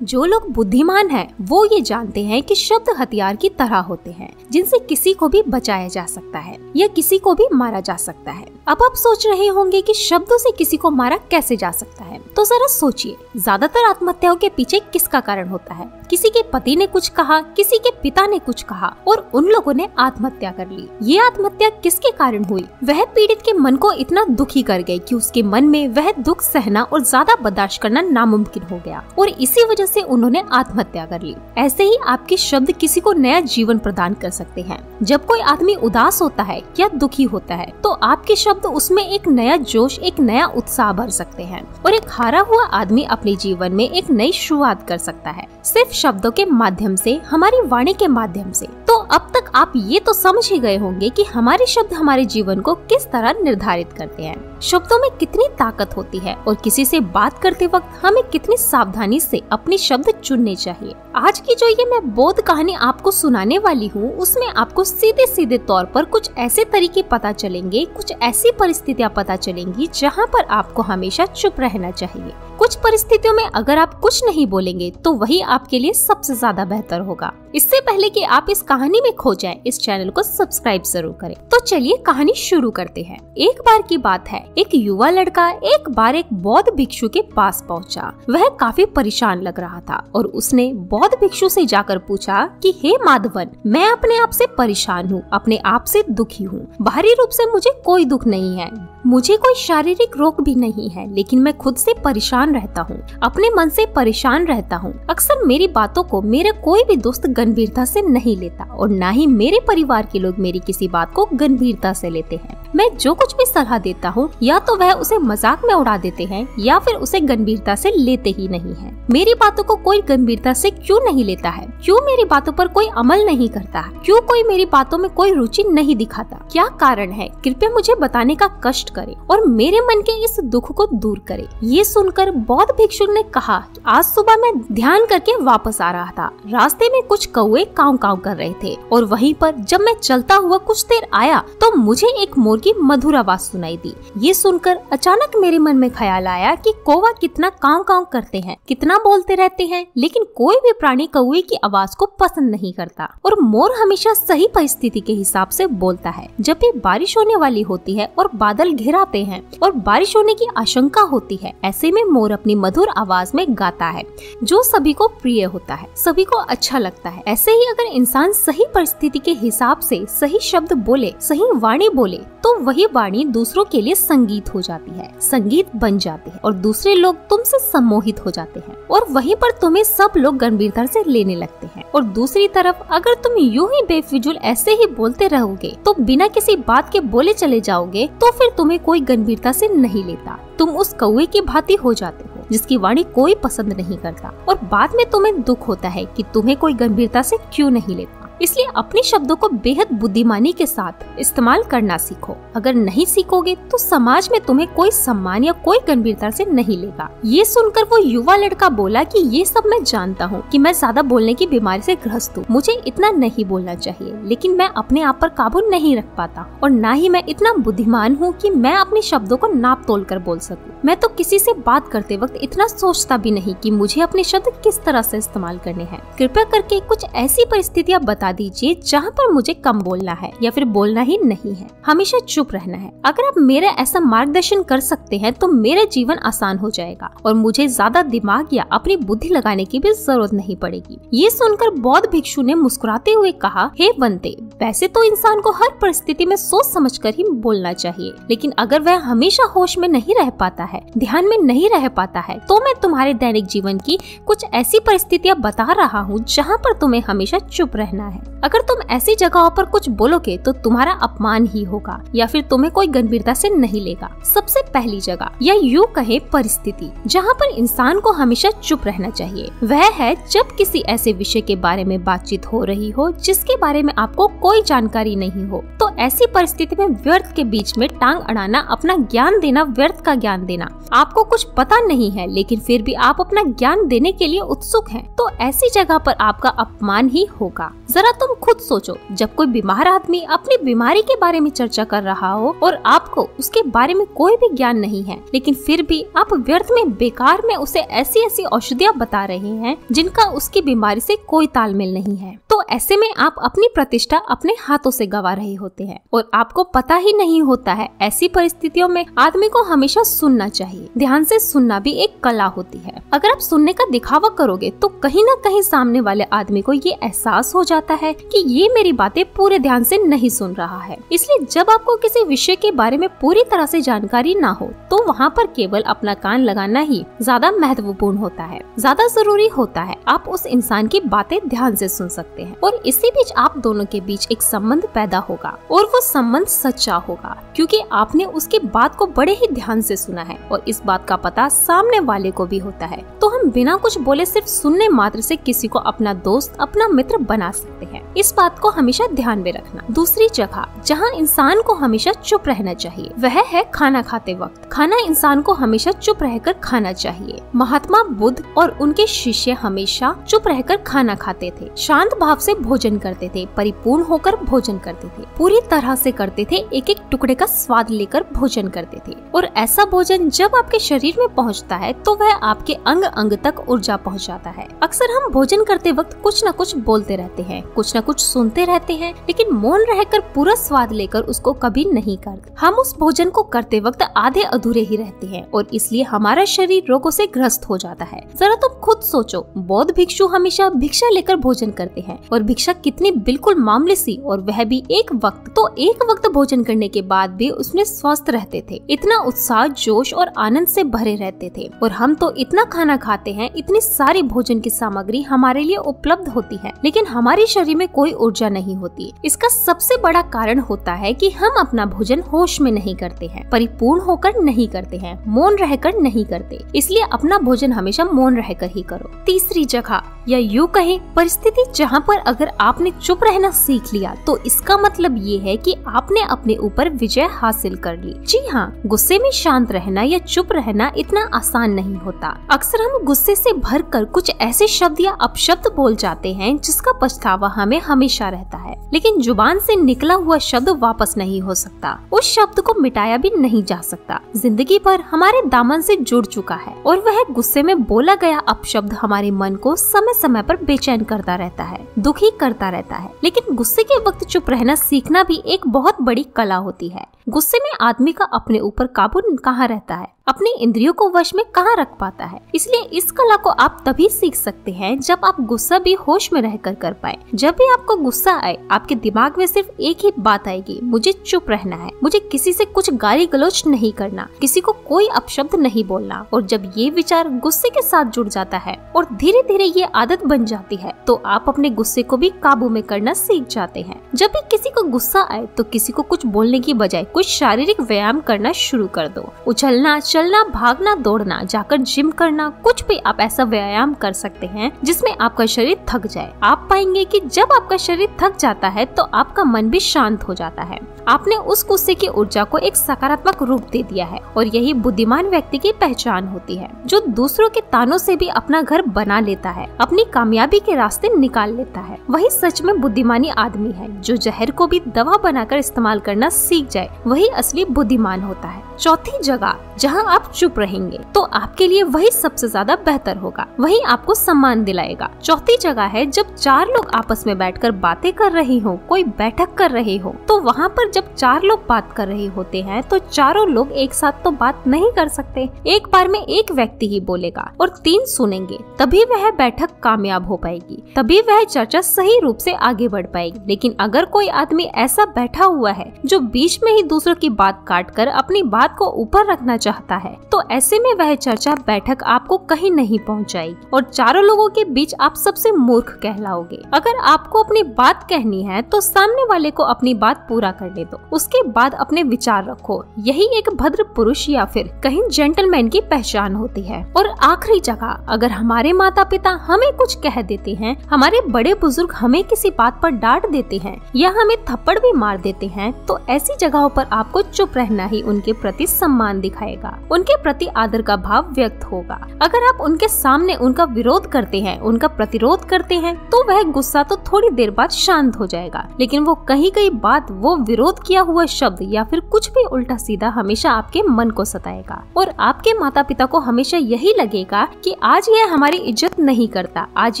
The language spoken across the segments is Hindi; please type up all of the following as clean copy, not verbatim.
जो लोग बुद्धिमान हैं, वो ये जानते हैं कि शब्द हथियार की तरह होते हैं, जिनसे किसी को भी बचाया जा सकता है या किसी को भी मारा जा सकता है। अब आप सोच रहे होंगे कि शब्दों से किसी को मारा कैसे जा सकता है, तो जरा सोचिए, ज्यादातर आत्महत्याओं के पीछे किसका कारण होता है? किसी के पति ने कुछ कहा, किसी के पिता ने कुछ कहा और उन लोगों ने आत्महत्या कर ली। ये आत्महत्या किसके कारण हुई? वह पीड़ित के मन को इतना दुखी कर गई कि उसके मन में वह दुख सहना और ज्यादा बर्दाश्त करना नामुमकिन हो गया और इसी वजह से उन्होंने आत्महत्या कर ली। ऐसे ही आपके शब्द किसी को नया जीवन प्रदान कर सकते हैं। जब कोई आदमी उदास होता है या दुखी होता है तो आपके शब्द उसमें एक नया जोश, एक नया उत्साह भर सकते हैं और एक हारा हुआ आदमी अपने जीवन में एक नई शुरुआत कर सकता है, सिर्फ शब्दों के माध्यम से, हमारी वाणी के माध्यम से। तो अब तक आप ये तो समझ ही गए होंगे कि हमारे शब्द हमारे जीवन को किस तरह निर्धारित करते हैं। शब्दों में कितनी ताकत होती है और किसी से बात करते वक्त हमें कितनी सावधानी से अपने शब्द चुनने चाहिए। आज की जो ये मैं बोध कहानी आपको सुनाने वाली हूँ, उसमें आपको सीधे सीधे तौर पर कुछ ऐसे तरीके पता चलेंगे, कुछ ऐसी परिस्थितियाँ पता चलेंगी जहाँ पर आपको हमेशा चुप रहना चाहिए। कुछ परिस्थितियों में अगर आप कुछ नहीं बोलेंगे तो वही आपके लिए सबसे ज्यादा बेहतर होगा। इससे पहले कि आप इस कहानी में खो जाएं, इस चैनल को सब्सक्राइब जरूर करें। तो चलिए कहानी शुरू करते हैं। एक बार की बात है, एक युवा लड़का एक बार एक बौद्ध भिक्षु के पास पहुंचा। वह काफी परेशान लग रहा था और उसने बौद्ध भिक्षु से जाकर पूछा कि हे माधवन, मैं अपने आप से परेशान हूँ, अपने आप से दुखी हूँ। बाहरी रूप से मुझे कोई दुख नहीं है, मुझे कोई शारीरिक रोग भी नहीं है, लेकिन मैं खुद से परेशान रहता हूँ, अपने मन से परेशान रहता हूँ। अक्सर मेरी बातों को मेरा कोई भी दोस्त गंभीरता से नहीं लेता और न ही मेरे परिवार के लोग मेरी किसी बात को गंभीरता से लेते हैं। मैं जो कुछ भी सलाह देता हूँ या तो वह उसे मजाक में उड़ा देते हैं या फिर उसे गंभीरता से लेते ही नहीं है। मेरी बातों को कोई गंभीरता से क्यों नहीं लेता है? क्यों मेरी बातों पर कोई अमल नहीं करता? क्यों कोई मेरी बातों में कोई रुचि नहीं दिखाता? क्या कारण है? कृपया मुझे बताने का कष्ट करे और मेरे मन के इस दुख को दूर करे। ये सुनकर बौद्ध भिक्षु ने कहा, आज सुबह मैं ध्यान करके वापस आ रहा था। रास्ते में कुछ कौवे काव काव कर रहे थे और वहीं पर जब मैं चलता हुआ कुछ देर आया तो मुझे एक मोर की मधुर आवाज सुनाई दी। ये सुनकर अचानक मेरे मन में ख्याल आया कि कौवा कितना काव काव करते हैं, कितना बोलते रहते हैं, लेकिन कोई भी प्राणी कौवे की आवाज को पसंद नहीं करता और मोर हमेशा सही परिस्थिति के हिसाब से बोलता है। जब भी बारिश होने वाली होती है और बादल घिराते हैं और बारिश होने की आशंका होती है, ऐसे में मोर अपनी मधुर आवाज में गाता है जो सभी को प्रिय होता है, सभी को अच्छा लगता है। ऐसे ही अगर इंसान सही परिस्थिति के हिसाब से सही शब्द बोले, सही वाणी बोले, तो वही वाणी दूसरों के लिए संगीत हो जाती है, संगीत बन जाते हैं और दूसरे लोग तुमसे सम्मोहित हो जाते हैं और वहीं पर तुम्हें सब लोग गंभीरता से लेने लगते हैं। और दूसरी तरफ अगर तुम यूं ही बेफिजूल ऐसे ही बोलते रहोगे तो बिना किसी बात के बोले चले जाओगे तो फिर तुम्हें कोई गंभीरता से नहीं लेता। तुम उस कौवे की भांति हो जाते हो जिसकी वाणी कोई पसंद नहीं करता और बाद में तुम्हें दुख होता है कि तुम्हें कोई गंभीरता से क्यों नहीं लेता। इसलिए अपने शब्दों को बेहद बुद्धिमानी के साथ इस्तेमाल करना सीखो। अगर नहीं सीखोगे तो समाज में तुम्हें कोई सम्मान या कोई गंभीरता से नहीं लेगा। ये सुनकर वो युवा लड़का बोला कि ये सब मैं जानता हूँ कि मैं ज्यादा बोलने की बीमारी से ग्रस्त हूँ, मुझे इतना नहीं बोलना चाहिए, लेकिन मैं अपने आप पर काबू नहीं रख पाता और न ही मैं इतना बुद्धिमान हूँ कि मैं अपने शब्दों को नाप तोल कर बोल सकूँ। मैं तो किसी से बात करते वक्त इतना सोचता भी नहीं कि मुझे अपने शब्द किस तरह से इस्तेमाल करने हैं। कृपया करके कुछ ऐसी परिस्थितियाँ बता दीजिए जहाँ पर मुझे कम बोलना है या फिर बोलना ही नहीं है, हमेशा चुप रहना है। अगर आप मेरा ऐसा मार्गदर्शन कर सकते हैं तो मेरा जीवन आसान हो जाएगा और मुझे ज्यादा दिमाग या अपनी बुद्धि लगाने की भी जरूरत नहीं पड़ेगी। ये सुनकर बौद्ध भिक्षु ने मुस्कुराते हुए कहा, हे बंते, वैसे तो इंसान को हर परिस्थिति में सोच समझकर ही बोलना चाहिए, लेकिन अगर वह हमेशा होश में नहीं रह पाता है, ध्यान में नहीं रह पाता है, तो मैं तुम्हारे दैनिक जीवन की कुछ ऐसी परिस्थितियाँ बता रहा हूँ जहाँ पर तुम्हें हमेशा चुप रहना है। अगर तुम ऐसी जगहों पर कुछ बोलोगे तो तुम्हारा अपमान ही होगा या फिर तुम्हें कोई गंभीरता से नहीं लेगा। सबसे पहली जगह या यूं कहे परिस्थिति जहाँ पर इंसान को हमेशा चुप रहना चाहिए, वह है जब किसी ऐसे विषय के बारे में बातचीत हो रही हो जिसके बारे में आपको कोई जानकारी नहीं हो, तो ऐसी परिस्थिति में व्यर्थ के बीच में टांग अड़ाना, अपना ज्ञान देना, व्यर्थ का ज्ञान देना। आपको कुछ पता नहीं है लेकिन फिर भी आप अपना ज्ञान देने के लिए उत्सुक हैं, तो ऐसी जगह पर आपका अपमान ही होगा। जरा तुम खुद सोचो, जब कोई बीमार आदमी अपनी बीमारी के बारे में चर्चा कर रहा हो और आपको उसके बारे में कोई भी ज्ञान नहीं है, लेकिन फिर भी आप व्यर्थ में बेकार में उसे ऐसी ऐसी औषधियाँ बता रहे हैं जिनका उसकी बीमारी से कोई तालमेल नहीं है, तो ऐसे में आप अपनी प्रतिष्ठा अपने हाथों से गंवा रहे होते हैं और आपको पता ही नहीं होता है। ऐसी परिस्थितियों में आदमी को हमेशा सुनना चाहिए। ध्यान से सुनना भी एक कला होती है। अगर आप सुनने का दिखावा करोगे तो कहीं न कहीं सामने वाले आदमी को ये एहसास हो जाता है कि ये मेरी बातें पूरे ध्यान से नहीं सुन रहा है। इसलिए जब आपको किसी विषय के बारे में पूरी तरह से जानकारी ना हो तो वहाँ पर केवल अपना कान लगाना ही ज्यादा महत्वपूर्ण होता है, ज्यादा जरूरी होता है। आप उस इंसान की बातें ध्यान से सुन सकते हैं और इसी बीच आप दोनों के बीच एक संबंध पैदा होगा और वो संबंध सच्चा होगा क्योंकि आपने उसकी बात को बड़े ही ध्यान से सुना है और इस बात का पता सामने वाले को भी होता है। तो हम बिना कुछ बोले सिर्फ सुनने मात्र से किसी को अपना दोस्त, अपना मित्र बना सकते हैं। इस बात को हमेशा ध्यान में रखना। दूसरी जगह जहाँ इंसान को हमेशा चुप रहना चाहिए वह है खाना खाते वक्त। खाना इंसान को हमेशा चुप रहकर खाना चाहिए। महात्मा बुद्ध और उनके शिष्य हमेशा चुप रहकर खाना खाते थे, शांत भाव से भोजन करते थे, परिपूर्ण होकर भोजन करते थे, पूरी तरह से करते थे, एक एक टुकड़े का स्वाद लेकर भोजन करते थे। और ऐसा भोजन जब आपके शरीर में पहुंचता है तो वह आपके अंग अंग तक ऊर्जा पहुंचाता है। अक्सर हम भोजन करते वक्त कुछ न कुछ बोलते रहते हैं, कुछ न कुछ सुनते रहते हैं, लेकिन मौन रहकर पूरा स्वाद लेकर उसको कभी नहीं करते। हम उस भोजन को करते वक्त आधे अधूरे ही रहते हैं और इसलिए हमारा शरीर रोगों से ग्रस्त हो जाता है। जरा तुम खुद सोचो, बौद्ध भिक्षु हमेशा भिक्षा लेकर भोजन करते हैं और भिक्षा कितनी बिल्कुल मामूली सी, और वह भी एक वक्त भोजन करने के बाद भी उसमें स्वस्थ रहते थे, इतना उत्साह, जोश और आनंद से भरे रहते थे। और हम तो इतना खाना खाते हैं, इतनी सारी भोजन की सामग्री हमारे लिए उपलब्ध होती है, लेकिन हमारे शरीर में कोई ऊर्जा नहीं होती। इसका सबसे बड़ा कारण होता है कि हम अपना भोजन होश में नहीं करते हैं, परिपूर्ण होकर नहीं करते हैं, मौन रहकर नहीं करते। इसलिए अपना भोजन हमेशा मौन रहकर ही करो। तीसरी जगह या यूं कहें परिस्थिति जहाँ पर अगर आपने चुप रहना सीख लिया तो इसका मतलब ये है कि आपने अपने ऊपर विजय हासिल कर ली। जी हाँ, गुस्से में शांत रहना या चुप रहना इतना आसान नहीं होता। अक्सर हम गुस्से से भरकर कुछ ऐसे शब्द या अपशब्द बोल जाते हैं जिसका पछतावा हमें हमेशा रहता है, लेकिन जुबान से निकला हुआ शब्द वापस नहीं हो सकता, उस शब्द को मिटाया भी नहीं जा सकता। जिंदगी भर हमारे दामन से जुड़ चुका है और वह गुस्से में बोला गया अपशब्द हमारे मन को समय समय पर बेचैन करता रहता है, दुखी करता रहता है। लेकिन गुस्से के वक्त चुप रहना सीखना भी एक बहुत बड़ी कला होती है। गुस्से में आदमी का अपने ऊपर काबू कहाँ रहता है, अपने इंद्रियों को वश में कहाँ रख पाता है। इसलिए इस कला को आप तभी सीख सकते हैं जब आप गुस्सा भी होश में रहकर कर पाए। जब भी आपको गुस्सा आए आपके दिमाग में सिर्फ एक ही बात आएगी, मुझे चुप रहना है, मुझे किसी से कुछ गाली गलौज नहीं करना, किसी को कोई अपशब्द नहीं बोलना। और जब ये विचार गुस्से के साथ जुड़ जाता है और धीरे धीरे ये आदत बन जाती है तो आप अपने गुस्से को भी काबू में करना सीख जाते हैं। जब भी किसी को गुस्सा आए तो किसी को कुछ बोलने की बजाय कुछ शारीरिक व्यायाम करना शुरू कर दो। उछलना, चलना, भागना, दौड़ना, जाकर जिम करना, कुछ भी आप ऐसा व्यायाम कर सकते हैं जिसमें आपका शरीर थक जाए। आप पाएंगे कि जब आपका शरीर थक जाता है तो आपका मन भी शांत हो जाता है। आपने उस गुस्से की ऊर्जा को एक सकारात्मक रूप दे दिया है और यही बुद्धिमान व्यक्ति की पहचान होती है, जो दूसरों के तानों से भी अपना घर बना लेता है, अपनी कामयाबी के रास्ते निकाल लेता है। वही सच में बुद्धिमानी आदमी है। जो जहर को भी दवा बनाकर इस्तेमाल करना सीख जाए वही असली बुद्धिमान होता है। चौथी जगह जहाँ आप चुप रहेंगे तो आपके लिए वही सबसे ज्यादा बेहतर होगा, वही आपको सम्मान दिलाएगा। चौथी जगह है जब चार लोग आपस में बैठकर बातें कर रहे हो, कोई बैठक कर रहे हो, तो वहाँ पर जब चार लोग बात कर रहे होते हैं तो चारों लोग एक साथ तो बात नहीं कर सकते। एक बार में एक व्यक्ति ही बोलेगा और 3 सुनेंगे, तभी वह बैठक कामयाब हो पाएगी, तभी वह चर्चा सही रूप से आगे बढ़ पाएगी। लेकिन अगर कोई आदमी ऐसा बैठा हुआ है जो बीच में ही दूसरों की बात काट कर अपनी बात को ऊपर रखना चाहता है तो तो ऐसे में वह चर्चा बैठक आपको कहीं नहीं पहुंचाएगी और चारों लोगों के बीच आप सबसे मूर्ख कहलाओगे। अगर आपको अपनी बात कहनी है तो सामने वाले को अपनी बात पूरा करने दो, उसके बाद अपने विचार रखो। यही एक भद्र पुरुष या फिर कहीं जेंटलमैन की पहचान होती है। और आखिरी जगह, अगर हमारे माता पिता हमें कुछ कह देते हैं, हमारे बड़े बुजुर्ग हमें किसी बात पर डांट देते हैं या हमें थप्पड़ भी मार देते हैं, तो ऐसी जगहों पर आपको चुप रहना ही उनके प्रति सम्मान दिखाएगा, उनके प्रति आदर का भाव व्यक्त होगा। अगर आप उनके सामने उनका विरोध करते हैं, उनका प्रतिरोध करते हैं, तो वह गुस्सा तो थोड़ी देर बाद शांत हो जाएगा, लेकिन वो कहीं कहीं बात, वो विरोध किया हुआ शब्द या फिर कुछ भी उल्टा सीधा हमेशा आपके मन को सताएगा। और आपके माता पिता को हमेशा यही लगेगा कि आज ये हमारी इज्जत नहीं करता, आज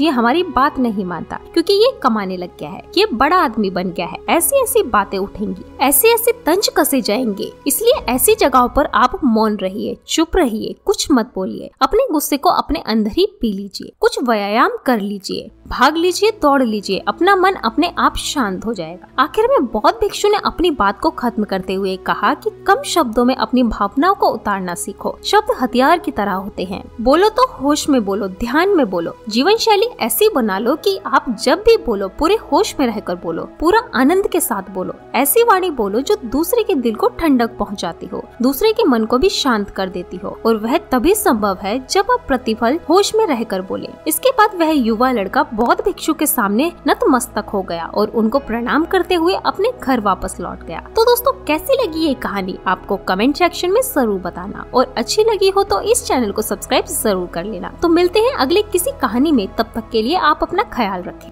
ये हमारी बात नहीं मानता, क्योंकि ये कमाने लग गया है, ये बड़ा आदमी बन गया है। ऐसी ऐसी बातें उठेंगी, ऐसे ऐसे तंज कसे जाएंगे। इसलिए ऐसी जगहों पर आप मौन रहिए, चुप रहिए, कुछ मत बोलिए। अपने गुस्से को अपने अंदर ही पी लीजिए, कुछ व्यायाम कर लीजिए, भाग लीजिए, दौड़ लीजिए, अपना मन अपने आप शांत हो जाएगा। आखिर में बौद्ध भिक्षु ने अपनी बात को खत्म करते हुए कहा कि कम शब्दों में अपनी भावनाओं को उतारना सीखो। शब्द हथियार की तरह होते हैं, बोलो तो होश में बोलो, ध्यान में बोलो। जीवन शैली ऐसी बना लो कि आप जब भी बोलो पूरे होश में रहकर बोलो, पूरा आनंद के साथ बोलो। ऐसी वाणी बोलो जो दूसरे के दिल को ठंडक पहुंचाती हो, दूसरे के मन को भी शांत कर देती हो, और वह तभी संभव है जब आप प्रतिफल होश में रहकर बोले। इसके बाद वह युवा लड़का बौद्ध भिक्षु के सामने नतमस्तक हो गया और उनको प्रणाम करते हुए अपने घर वापस लौट गया। तो दोस्तों, कैसी लगी ये कहानी आपको कमेंट सेक्शन में जरूर बताना, और अच्छी लगी हो तो इस चैनल को सब्सक्राइब जरूर कर लेना। तो मिलते हैं अगले किसी कहानी में, तब तक के लिए आप अपना ख्याल रखें।